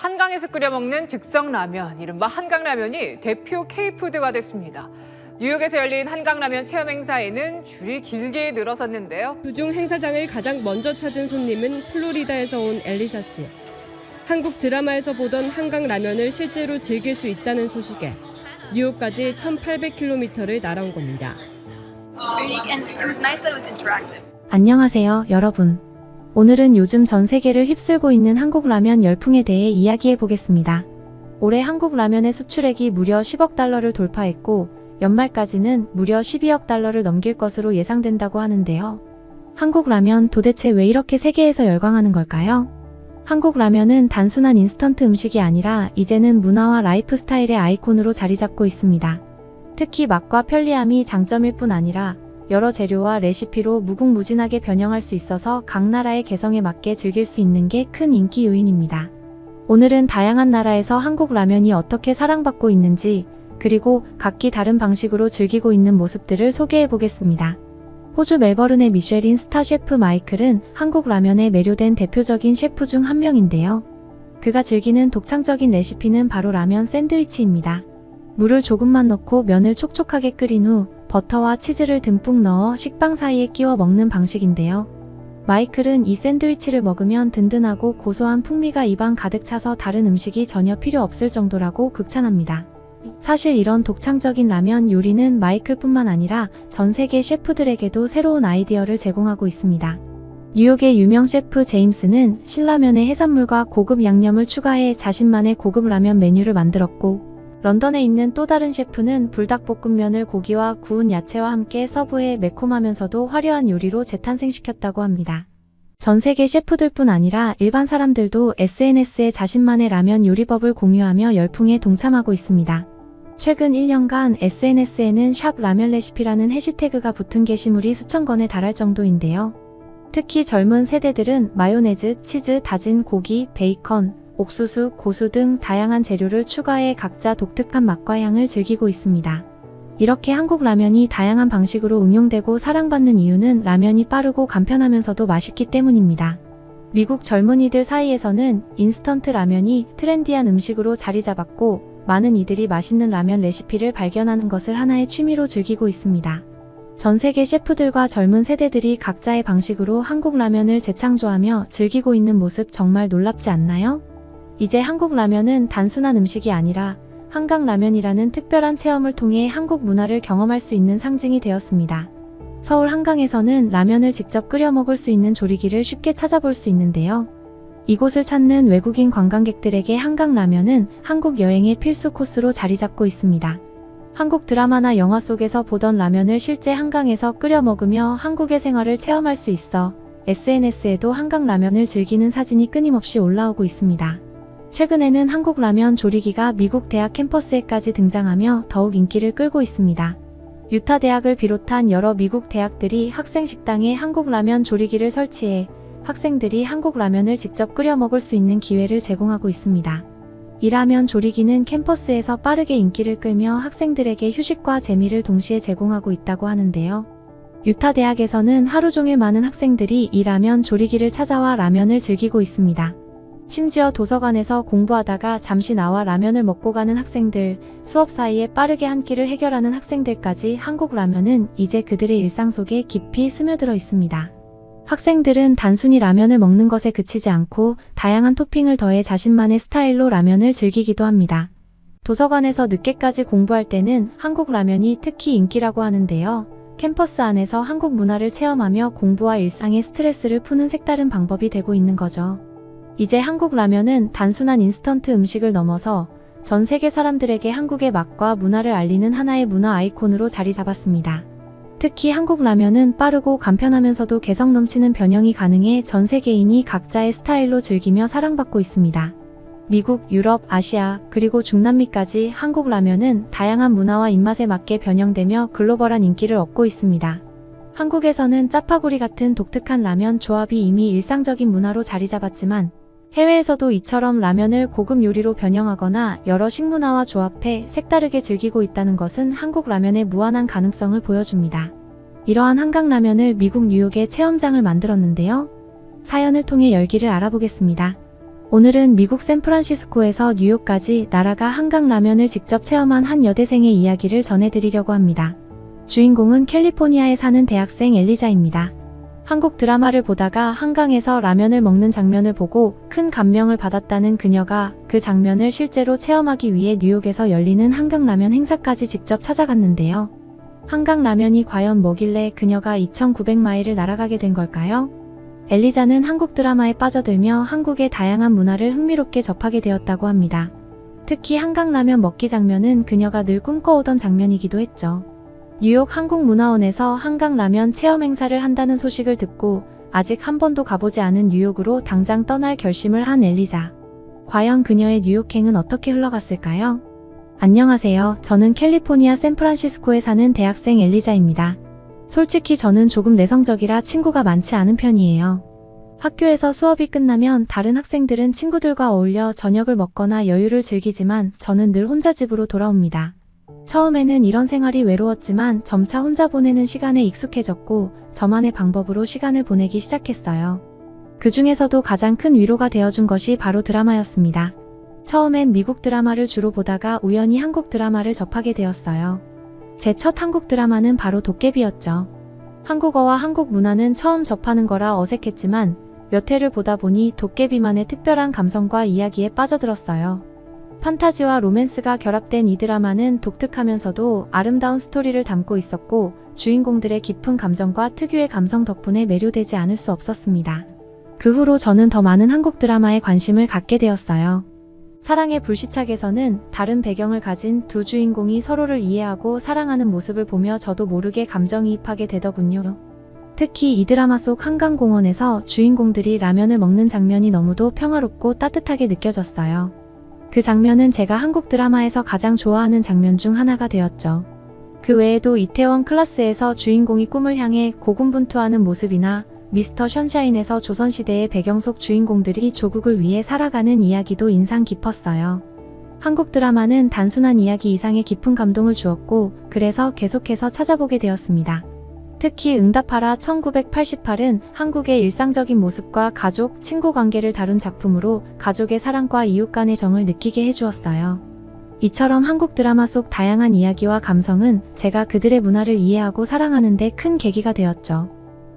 한강에서 끓여 먹는 즉석라면, 이른바 한강라면이 대표 K푸드가 됐습니다. 뉴욕에서 열린 한강라면 체험 행사에는 줄이 길게 늘어섰는데요. 그중 행사장을 가장 먼저 찾은 손님은 플로리다에서 온 엘리사 씨. 한국 드라마에서 보던 한강라면을 실제로 즐길 수 있다는 소식에 뉴욕까지 1,800km를 날아온 겁니다. 안녕하세요, 여러분. 오늘은 요즘 전 세계를 휩쓸고 있는 한국 라면 열풍에 대해 이야기해 보겠습니다. 올해 한국 라면의 수출액이 무려 10억 달러를 돌파했고, 연말까지는 무려 12억 달러를 넘길 것으로 예상된다고 하는데요. 한국 라면 도대체 왜 이렇게 세계에서 열광하는 걸까요? 한국 라면은 단순한 인스턴트 음식이 아니라 이제는 문화와 라이프 스타일의 아이콘으로 자리 잡고 있습니다. 특히 맛과 편리함이 장점일 뿐 아니라 여러 재료와 레시피로 무궁무진하게 변형할 수 있어서 각 나라의 개성에 맞게 즐길 수 있는 게 큰 인기 요인입니다. 오늘은 다양한 나라에서 한국 라면이 어떻게 사랑받고 있는지, 그리고 각기 다른 방식으로 즐기고 있는 모습들을 소개해 보겠습니다. 호주 멜버른의 미쉐린 스타 셰프 마이클은 한국 라면에 매료된 대표적인 셰프 중 한 명인데요. 그가 즐기는 독창적인 레시피는 바로 라면 샌드위치입니다. 물을 조금만 넣고 면을 촉촉하게 끓인 후 버터와 치즈를 듬뿍 넣어 식빵 사이에 끼워 먹는 방식인데요. 마이클은 이 샌드위치를 먹으면 든든하고 고소한 풍미가 입안 가득 차서 다른 음식이 전혀 필요 없을 정도라고 극찬합니다. 사실 이런 독창적인 라면 요리는 마이클뿐만 아니라 전 세계 셰프들에게도 새로운 아이디어를 제공하고 있습니다. 뉴욕의 유명 셰프 제임스는 신라면에 해산물과 고급 양념을 추가해 자신만의 고급 라면 메뉴를 만들었고, 런던에 있는 또 다른 셰프는 불닭볶음면을 고기와 구운 야채와 함께 서브해 매콤하면서도 화려한 요리로 재탄생시켰다고 합니다. 전 세계 셰프들뿐 아니라 일반 사람들도 SNS에 자신만의 라면 요리법을 공유하며 열풍에 동참하고 있습니다. 최근 1년간 SNS에는 샵 라면 레시피라는 해시태그가 붙은 게시물이 수천 건에 달할 정도인데요. 특히 젊은 세대들은 마요네즈, 치즈, 다진 고기, 베이컨, 옥수수, 고수 등 다양한 재료를 추가해 각자 독특한 맛과 향을 즐기고 있습니다. 이렇게 한국 라면이 다양한 방식으로 응용되고 사랑받는 이유는 라면이 빠르고 간편하면서도 맛있기 때문입니다. 미국 젊은이들 사이에서는 인스턴트 라면이 트렌디한 음식으로 자리 잡았고, 많은 이들이 맛있는 라면 레시피를 발견하는 것을 하나의 취미로 즐기고 있습니다. 전 세계 셰프들과 젊은 세대들이 각자의 방식으로 한국 라면을 재창조하며 즐기고 있는 모습 정말 놀랍지 않나요? 이제 한국 라면은 단순한 음식이 아니라 한강라면이라는 특별한 체험을 통해 한국 문화를 경험할 수 있는 상징이 되었습니다. 서울 한강에서는 라면을 직접 끓여 먹을 수 있는 조리기를 쉽게 찾아볼 수 있는데요. 이곳을 찾는 외국인 관광객들에게 한강라면은 한국 여행의 필수 코스로 자리 잡고 있습니다. 한국 드라마나 영화 속에서 보던 라면을 실제 한강에서 끓여 먹으며 한국의 생활을 체험할 수 있어 SNS에도 한강라면을 즐기는 사진이 끊임없이 올라오고 있습니다. 최근에는 한국 라면 조리기가 미국 대학 캠퍼스에까지 등장하며 더욱 인기를 끌고 있습니다. 유타 대학을 비롯한 여러 미국 대학들이 학생 식당에 한국 라면 조리기를 설치해 학생들이 한국 라면을 직접 끓여 먹을 수 있는 기회를 제공하고 있습니다. 이 라면 조리기는 캠퍼스에서 빠르게 인기를 끌며 학생들에게 휴식과 재미를 동시에 제공하고 있다고 하는데요. 유타 대학에서는 하루 종일 많은 학생들이 이 라면 조리기를 찾아와 라면을 즐기고 있습니다. 심지어 도서관에서 공부하다가 잠시 나와 라면을 먹고 가는 학생들, 수업 사이에 빠르게 한 끼를 해결하는 학생들까지 한국 라면은 이제 그들의 일상 속에 깊이 스며들어 있습니다. 학생들은 단순히 라면을 먹는 것에 그치지 않고 다양한 토핑을 더해 자신만의 스타일로 라면을 즐기기도 합니다. 도서관에서 늦게까지 공부할 때는 한국 라면이 특히 인기라고 하는데요. 캠퍼스 안에서 한국 문화를 체험하며 공부와 일상의 스트레스를 푸는 색다른 방법이 되고 있는 거죠. 이제 한국 라면은 단순한 인스턴트 음식을 넘어서 전 세계 사람들에게 한국의 맛과 문화를 알리는 하나의 문화 아이콘으로 자리 잡았습니다. 특히 한국 라면은 빠르고 간편하면서도 개성 넘치는 변형이 가능해 전 세계인이 각자의 스타일로 즐기며 사랑받고 있습니다. 미국, 유럽, 아시아, 그리고 중남미까지 한국 라면은 다양한 문화와 입맛에 맞게 변형되며 글로벌한 인기를 얻고 있습니다. 한국에서는 짜파구리 같은 독특한 라면 조합이 이미 일상적인 문화로 자리 잡았지만, 해외에서도 이처럼 라면을 고급 요리로 변형하거나 여러 식문화와 조합해 색다르게 즐기고 있다는 것은 한국 라면의 무한한 가능성을 보여줍니다. 이러한 한강라면을 미국 뉴욕에 체험장을 만들었는데요. 사연을 통해 열기를 알아보겠습니다. 오늘은 미국 샌프란시스코에서 뉴욕까지 나라가 한강라면을 직접 체험한 한 여대생의 이야기를 전해드리려고 합니다. 주인공은 캘리포니아에 사는 대학생 엘리자입니다. 한국 드라마를 보다가 한강에서 라면을 먹는 장면을 보고 큰 감명을 받았다는 그녀가 그 장면을 실제로 체험하기 위해 뉴욕에서 열리는 한강라면 행사까지 직접 찾아갔는데요. 한강라면이 과연 뭐길래 그녀가 2,900마일을 날아가게 된 걸까요? 엘리자는 한국 드라마에 빠져들며 한국의 다양한 문화를 흥미롭게 접하게 되었다고 합니다. 특히 한강라면 먹기 장면은 그녀가 늘 꿈꿔오던 장면이기도 했죠. 뉴욕 한국문화원에서 한강라면 체험 행사를 한다는 소식을 듣고 아직 한 번도 가보지 않은 뉴욕으로 당장 떠날 결심을 한 엘리자. 과연 그녀의 뉴욕행은 어떻게 흘러갔을까요? 안녕하세요. 저는 캘리포니아 샌프란시스코에 사는 대학생 엘리자입니다. 솔직히 저는 조금 내성적이라 친구가 많지 않은 편이에요. 학교에서 수업이 끝나면 다른 학생들은 친구들과 어울려 저녁을 먹거나 여유를 즐기지만 저는 늘 혼자 집으로 돌아옵니다. 처음에는 이런 생활이 외로웠지만 점차 혼자 보내는 시간에 익숙해졌고 저만의 방법으로 시간을 보내기 시작했어요. 그 중에서도 가장 큰 위로가 되어준 것이 바로 드라마였습니다. 처음엔 미국 드라마를 주로 보다가 우연히 한국 드라마를 접하게 되었어요. 제 첫 한국 드라마는 바로 도깨비였죠. 한국어와 한국 문화는 처음 접하는 거라 어색했지만 몇 회를 보다 보니 도깨비만의 특별한 감성과 이야기에 빠져들었어요. 판타지와 로맨스가 결합된 이 드라마는 독특하면서도 아름다운 스토리를 담고 있었고 주인공들의 깊은 감정과 특유의 감성 덕분에 매료되지 않을 수 없었습니다. 그 후로 저는 더 많은 한국 드라마에 관심을 갖게 되었어요. 사랑의 불시착에서는 다른 배경을 가진 두 주인공이 서로를 이해하고 사랑하는 모습을 보며 저도 모르게 감정이입하게 되더군요. 특히 이 드라마 속 한강공원에서 주인공들이 라면을 먹는 장면이 너무도 평화롭고 따뜻하게 느껴졌어요. 그 장면은 제가 한국 드라마에서 가장 좋아하는 장면 중 하나가 되었죠. 그 외에도 이태원 클라스에서 주인공이 꿈을 향해 고군분투하는 모습이나 미스터 션샤인에서 조선시대의 배경 속 주인공들이 조국을 위해 살아가는 이야기도 인상 깊었어요. 한국 드라마는 단순한 이야기 이상의 깊은 감동을 주었고 그래서 계속해서 찾아보게 되었습니다. 특히 응답하라 1988은 한국의 일상적인 모습과 가족, 친구 관계를 다룬 작품으로 가족의 사랑과 이웃 간의 정을 느끼게 해주었어요. 이처럼 한국 드라마 속 다양한 이야기와 감성은 제가 그들의 문화를 이해하고 사랑하는 데 큰 계기가 되었죠.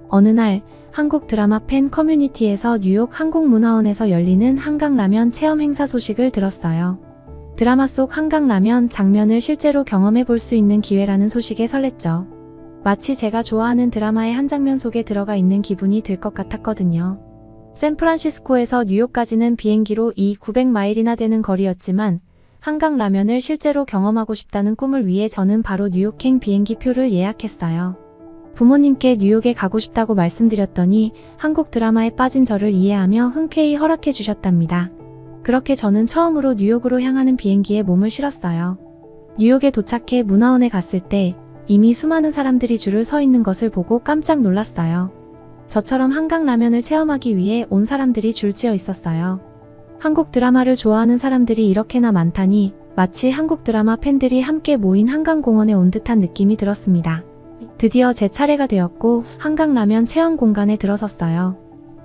어느 날 한국 드라마 팬 커뮤니티에서 뉴욕 한국문화원에서 열리는 한강라면 체험 행사 소식을 들었어요. 드라마 속 한강라면 장면을 실제로 경험해 볼 수 있는 기회라는 소식에 설렜죠. 마치 제가 좋아하는 드라마의 한 장면 속에 들어가 있는 기분이 들 것 같았거든요. 샌프란시스코에서 뉴욕까지는 비행기로 900마일이나 되는 거리였지만 한강라면을 실제로 경험하고 싶다는 꿈을 위해 저는 바로 뉴욕행 비행기 표를 예약했어요. 부모님께 뉴욕에 가고 싶다고 말씀드렸더니 한국 드라마에 빠진 저를 이해하며 흔쾌히 허락해 주셨답니다. 그렇게 저는 처음으로 뉴욕으로 향하는 비행기에 몸을 실었어요. 뉴욕에 도착해 문화원에 갔을 때 이미 수많은 사람들이 줄을 서 있는 것을 보고 깜짝 놀랐어요. 저처럼 한강라면을 체험하기 위해 온 사람들이 줄지어 있었어요. 한국 드라마를 좋아하는 사람들이 이렇게나 많다니 마치 한국 드라마 팬들이 함께 모인 한강공원에 온 듯한 느낌이 들었습니다. 드디어 제 차례가 되었고 한강라면 체험 공간에 들어섰어요.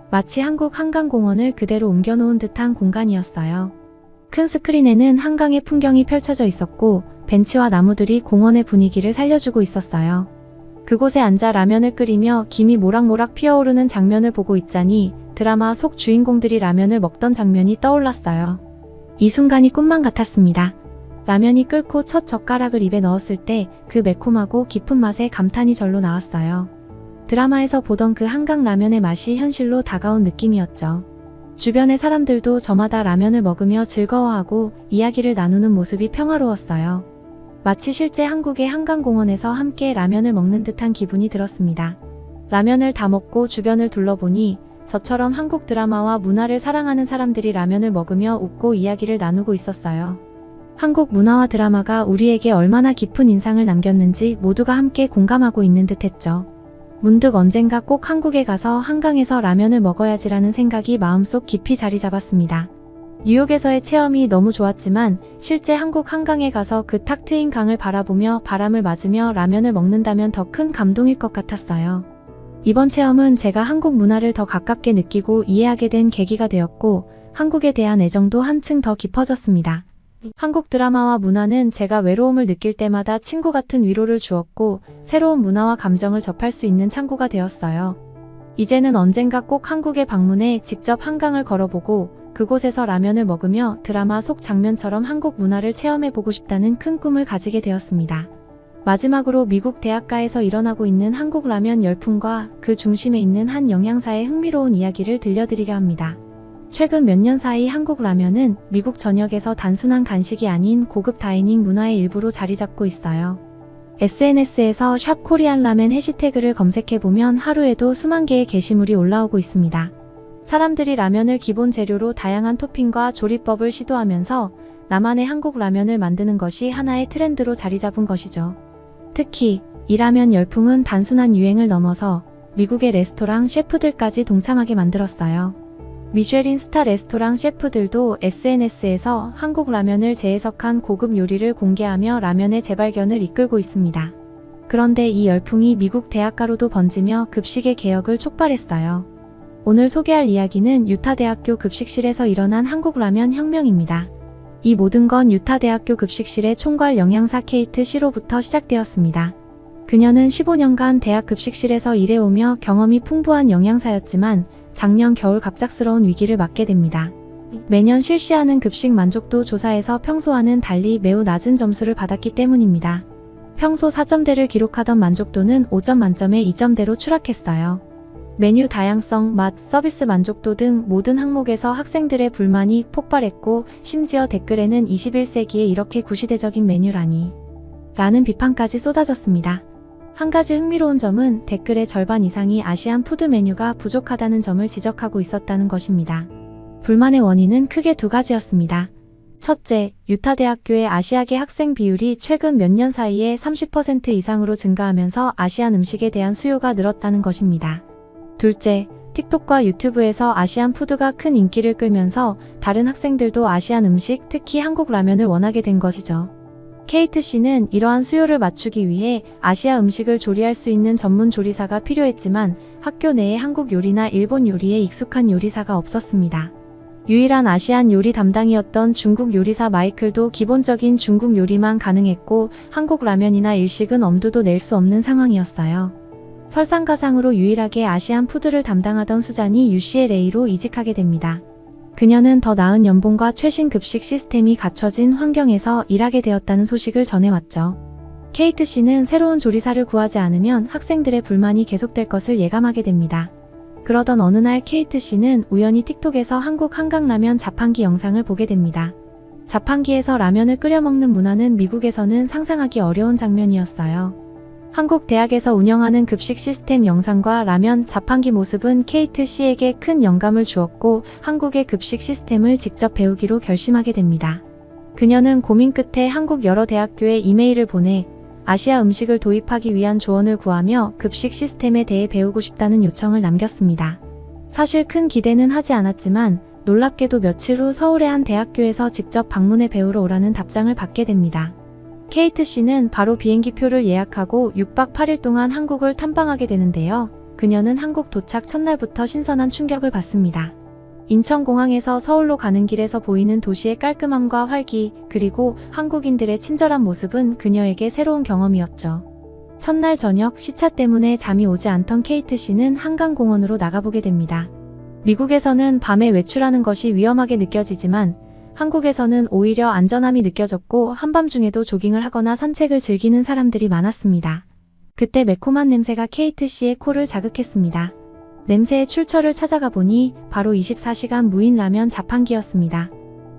마치 한국 한강공원을 그대로 옮겨놓은 듯한 공간이었어요. 큰 스크린에는 한강의 풍경이 펼쳐져 있었고 벤치와 나무들이 공원의 분위기를 살려주고 있었어요. 그곳에 앉아 라면을 끓이며 김이 모락모락 피어오르는 장면을 보고 있자니 드라마 속 주인공들이 라면을 먹던 장면이 떠올랐어요. 이 순간이 꿈만 같았습니다. 라면이 끓고 첫 젓가락을 입에 넣었을 때 그 매콤하고 깊은 맛에 감탄이 절로 나왔어요. 드라마에서 보던 그 한강 라면의 맛이 현실로 다가온 느낌이었죠. 주변의 사람들도 저마다 라면을 먹으며 즐거워하고 이야기를 나누는 모습이 평화로웠어요. 마치 실제 한국의 한강공원에서 함께 라면을 먹는 듯한 기분이 들었습니다. 라면을 다 먹고 주변을 둘러보니 저처럼 한국 드라마와 문화를 사랑하는 사람들이 라면을 먹으며 웃고 이야기를 나누고 있었어요. 한국 문화와 드라마가 우리에게 얼마나 깊은 인상을 남겼는지 모두가 함께 공감하고 있는 듯했죠. 문득 언젠가 꼭 한국에 가서 한강에서 라면을 먹어야지라는 생각이 마음속 깊이 자리 잡았습니다. 뉴욕에서의 체험이 너무 좋았지만 실제 한국 한강에 가서 그 탁 트인 강을 바라보며 바람을 맞으며 라면을 먹는다면 더 큰 감동일 것 같았어요. 이번 체험은 제가 한국 문화를 더 가깝게 느끼고 이해하게 된 계기가 되었고 한국에 대한 애정도 한층 더 깊어졌습니다. 한국 드라마와 문화는 제가 외로움을 느낄 때마다 친구 같은 위로를 주었고 새로운 문화와 감정을 접할 수 있는 창구가 되었어요. 이제는 언젠가 꼭 한국에 방문해 직접 한강을 걸어보고 그곳에서 라면을 먹으며 드라마 속 장면처럼 한국 문화를 체험해보고 싶다는 큰 꿈을 가지게 되었습니다. 마지막으로 미국 대학가에서 일어나고 있는 한국 라면 열풍과 그 중심에 있는 한 영양사의 흥미로운 이야기를 들려드리려 합니다. 최근 몇 년 사이 한국 라면은 미국 전역에서 단순한 간식이 아닌 고급 다이닝 문화의 일부로 자리 잡고 있어요. SNS에서 샵 코리안 라멘 해시태그를 검색해보면 하루에도 수만 개의 게시물이 올라오고 있습니다. 사람들이 라면을 기본 재료로 다양한 토핑과 조리법을 시도하면서 나만의 한국 라면을 만드는 것이 하나의 트렌드로 자리 잡은 것이죠. 특히 이 라면 열풍은 단순한 유행을 넘어서 미국의 레스토랑 셰프들까지 동참하게 만들었어요. 미쉐린 스타 레스토랑 셰프들도 SNS에서 한국 라면을 재해석한 고급 요리를 공개하며 라면의 재발견을 이끌고 있습니다. 그런데 이 열풍이 미국 대학가로도 번지며 급식의 개혁을 촉발했어요. 오늘 소개할 이야기는 유타 대학교 급식실에서 일어난 한국 라면 혁명입니다. 이 모든 건 유타 대학교 급식실의 총괄 영양사 케이트 시로부터 시작되었습니다. 그녀는 15년간 대학 급식실에서 일해오며 경험이 풍부한 영양사였지만 작년 겨울 갑작스러운 위기를 맞게 됩니다. 매년 실시하는 급식 만족도 조사에서 평소와는 달리 매우 낮은 점수를 받았기 때문입니다. 평소 4점대를 기록하던 만족도는 5점 만점에 2점대로 추락했어요. 메뉴 다양성, 맛, 서비스 만족도 등 모든 항목에서 학생들의 불만이 폭발했고 심지어 댓글에는 21세기에 이렇게 구시대적인 메뉴라니 라는 비판까지 쏟아졌습니다. 한 가지 흥미로운 점은 댓글의 절반 이상이 아시안 푸드 메뉴가 부족하다는 점을 지적하고 있었다는 것입니다. 불만의 원인은 크게 두 가지였습니다. 첫째, 유타 대학교의 아시아계 학생 비율이 최근 몇 년 사이에 30% 이상으로 증가하면서 아시안 음식에 대한 수요가 늘었다는 것입니다. 둘째, 틱톡과 유튜브에서 아시안 푸드가 큰 인기를 끌면서 다른 학생들도 아시안 음식, 특히 한국 라면을 원하게 된 것이죠. 케이트 씨는 이러한 수요를 맞추기 위해 아시아 음식을 조리할 수 있는 전문 조리사가 필요했지만 학교 내에 한국 요리나 일본 요리에 익숙한 요리사가 없었습니다. 유일한 아시안 요리 담당이었던 중국 요리사 마이클도 기본적인 중국 요리만 가능했고 한국 라면이나 일식은 엄두도 낼 수 없는 상황이었어요. 설상가상으로 유일하게 아시안 푸드를 담당하던 수잔이 UCLA로 이직하게 됩니다. 그녀는 더 나은 연봉과 최신 급식 시스템이 갖춰진 환경에서 일하게 되었다는 소식을 전해왔죠. 케이트 씨는 새로운 조리사를 구하지 않으면 학생들의 불만이 계속될 것을 예감하게 됩니다. 그러던 어느 날 케이트 씨는 우연히 틱톡에서 한국 한강라면 자판기 영상을 보게 됩니다. 자판기에서 라면을 끓여 먹는 문화는 미국에서는 상상하기 어려운 장면이었어요. 한국 대학에서 운영하는 급식 시스템 영상과 라면 자판기 모습은 케이트 씨에게 큰 영감을 주었고 한국의 급식 시스템을 직접 배우기로 결심하게 됩니다. 그녀는 고민 끝에 한국 여러 대학교에 이메일을 보내 아시아 음식을 도입하기 위한 조언을 구하며 급식 시스템에 대해 배우고 싶다는 요청을 남겼습니다. 사실 큰 기대는 하지 않았지만 놀랍게도 며칠 후 서울의 한 대학교에서 직접 방문해 배우러 오라는 답장을 받게 됩니다. 케이트 씨는 바로 비행기표를 예약하고 6박 8일 동안 한국을 탐방하게 되는데요. 그녀는 한국 도착 첫날부터 신선한 충격을 받습니다. 인천공항에서 서울로 가는 길에서 보이는 도시의 깔끔함과 활기, 그리고 한국인들의 친절한 모습은 그녀에게 새로운 경험이었죠. 첫날 저녁 시차 때문에 잠이 오지 않던 케이트 씨는 한강공원으로 나가보게 됩니다. 미국에서는 밤에 외출하는 것이 위험하게 느껴지지만 한국에서는 오히려 안전함이 느껴졌고 한밤중에도 조깅을 하거나 산책을 즐기는 사람들이 많았습니다. 그때 매콤한 냄새가 케이트 씨의 코를 자극했습니다. 냄새의 출처를 찾아가 보니 바로 24시간 무인 라면 자판기였습니다.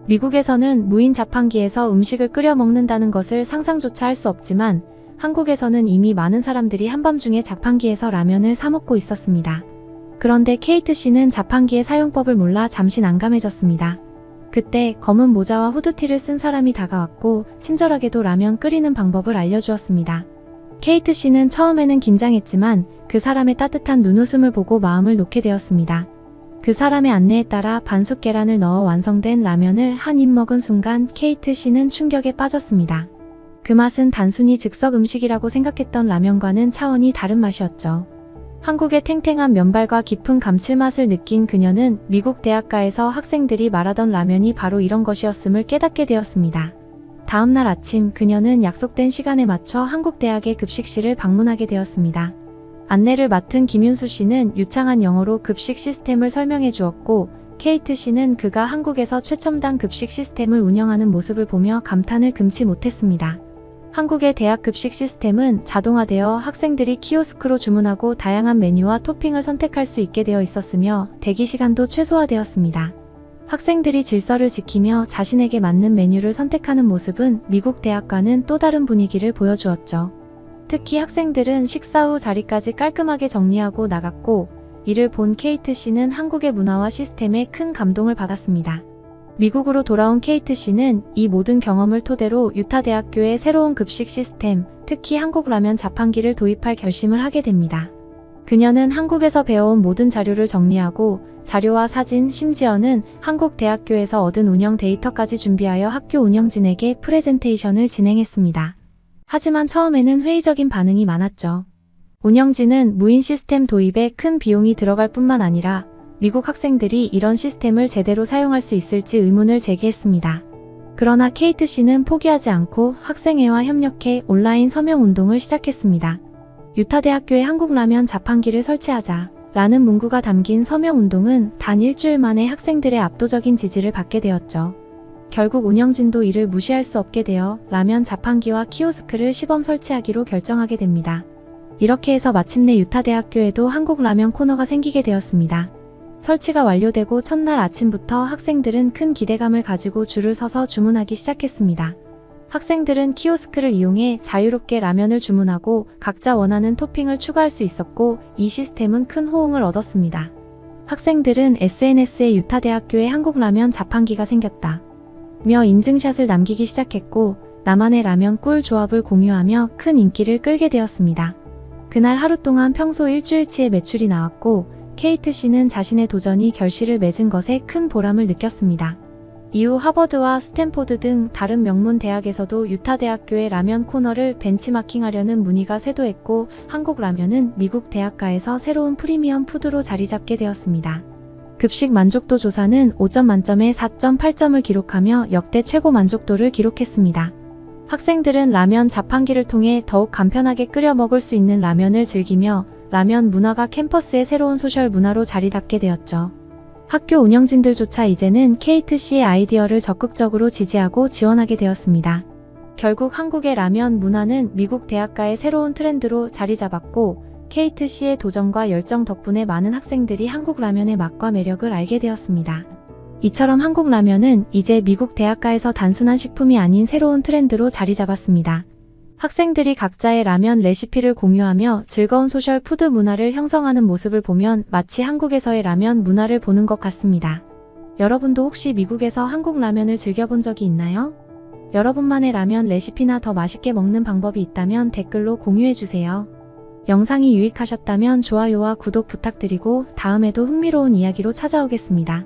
미국에서는 무인 자판기에서 음식을 끓여 먹는다는 것을 상상조차 할 수 없지만 한국에서는 이미 많은 사람들이 한밤중에 자판기에서 라면을 사 먹고 있었습니다. 그런데 케이트 씨는 자판기의 사용법을 몰라 잠시 난감해졌습니다. 그때 검은 모자와 후드티를 쓴 사람이 다가왔고 친절하게도 라면 끓이는 방법을 알려주었습니다. 케이트 씨는 처음에는 긴장했지만 그 사람의 따뜻한 눈웃음을 보고 마음을 놓게 되었습니다. 그 사람의 안내에 따라 반숙 계란을 넣어 완성된 라면을 한 입 먹은 순간 케이트 씨는 충격에 빠졌습니다. 그 맛은 단순히 즉석 음식이라고 생각했던 라면과는 차원이 다른 맛이었죠. 한국의 탱탱한 면발과 깊은 감칠맛을 느낀 그녀는 미국 대학가에서 학생들이 말하던 라면이 바로 이런 것이었음을 깨닫게 되었습니다. 다음 날 아침 그녀는 약속된 시간에 맞춰 한국 대학의 급식실을 방문하게 되었습니다. 안내를 맡은 김윤수 씨는 유창한 영어로 급식 시스템을 설명해 주었고 케이트 씨는 그가 한국에서 최첨단 급식 시스템을 운영하는 모습을 보며 감탄을 금치 못했습니다. 한국의 대학 급식 시스템은 자동화되어 학생들이 키오스크로 주문하고 다양한 메뉴와 토핑을 선택할 수 있게 되어 있었으며 대기 시간도 최소화되었습니다. 학생들이 질서를 지키며 자신에게 맞는 메뉴를 선택하는 모습은 미국 대학과는 또 다른 분위기를 보여주었죠. 특히 학생들은 식사 후 자리까지 깔끔하게 정리하고 나갔고 이를 본 케이트 씨는 한국의 문화와 시스템에 큰 감동을 받았습니다. 미국으로 돌아온 케이트 씨는 이 모든 경험을 토대로 유타 대학교의 새로운 급식 시스템, 특히 한국 라면 자판기를 도입할 결심을 하게 됩니다. 그녀는 한국에서 배워온 모든 자료를 정리하고 자료와 사진, 심지어는 한국 대학교에서 얻은 운영 데이터까지 준비하여 학교 운영진에게 프레젠테이션을 진행했습니다. 하지만 처음에는 회의적인 반응이 많았죠. 운영진은 무인 시스템 도입에 큰 비용이 들어갈 뿐만 아니라 미국 학생들이 이런 시스템을 제대로 사용할 수 있을지 의문을 제기했습니다. 그러나 케이트 씨는 포기하지 않고 학생회와 협력해 온라인 서명 운동을 시작했습니다. 유타 대학교에 한국 라면 자판기를 설치하자 라는 문구가 담긴 서명 운동은 단 일주일 만에 학생들의 압도적인 지지를 받게 되었죠. 결국 운영진도 이를 무시할 수 없게 되어 라면 자판기와 키오스크를 시범 설치하기로 결정하게 됩니다. 이렇게 해서 마침내 유타 대학교에도 한국 라면 코너가 생기게 되었습니다. 설치가 완료되고 첫날 아침부터 학생들은 큰 기대감을 가지고 줄을 서서 주문하기 시작했습니다. 학생들은 키오스크를 이용해 자유롭게 라면을 주문하고 각자 원하는 토핑을 추가할 수 있었고 이 시스템은 큰 호응을 얻었습니다. 학생들은 SNS에 유타 대학교에 한국 라면 자판기가 생겼다 며 인증샷을 남기기 시작했고 나만의 라면 꿀 조합을 공유하며 큰 인기를 끌게 되었습니다. 그날 하루 동안 평소 일주일치의 매출이 나왔고 케이트 씨는 자신의 도전이 결실을 맺은 것에 큰 보람을 느꼈습니다. 이후 하버드와 스탠포드 등 다른 명문 대학에서도 유타 대학교의 라면 코너를 벤치마킹하려는 문의가 쇄도했고 한국 라면은 미국 대학가에서 새로운 프리미엄 푸드로 자리 잡게 되었습니다. 급식 만족도 조사는 5점 만점에 4.8점을 기록하며 역대 최고 만족도를 기록했습니다. 학생들은 라면 자판기를 통해 더욱 간편하게 끓여 먹을 수 있는 라면을 즐기며 라면 문화가 캠퍼스의 새로운 소셜 문화로 자리 잡게 되었죠. 학교 운영진들조차 이제는 케이트 씨의 아이디어를 적극적으로 지지하고 지원하게 되었습니다. 결국 한국의 라면 문화는 미국 대학가의 새로운 트렌드로 자리 잡았고 케이트 씨의 도전과 열정 덕분에 많은 학생들이 한국 라면의 맛과 매력을 알게 되었습니다. 이처럼 한국 라면은 이제 미국 대학가에서 단순한 식품이 아닌 새로운 트렌드로 자리 잡았습니다. 학생들이 각자의 라면 레시피를 공유하며 즐거운 소셜 푸드 문화를 형성하는 모습을 보면 마치 한국에서의 라면 문화를 보는 것 같습니다. 여러분도 혹시 미국에서 한국 라면을 즐겨본 적이 있나요? 여러분만의 라면 레시피나 더 맛있게 먹는 방법이 있다면 댓글로 공유해주세요. 영상이 유익하셨다면 좋아요와 구독 부탁드리고 다음에도 흥미로운 이야기로 찾아오겠습니다.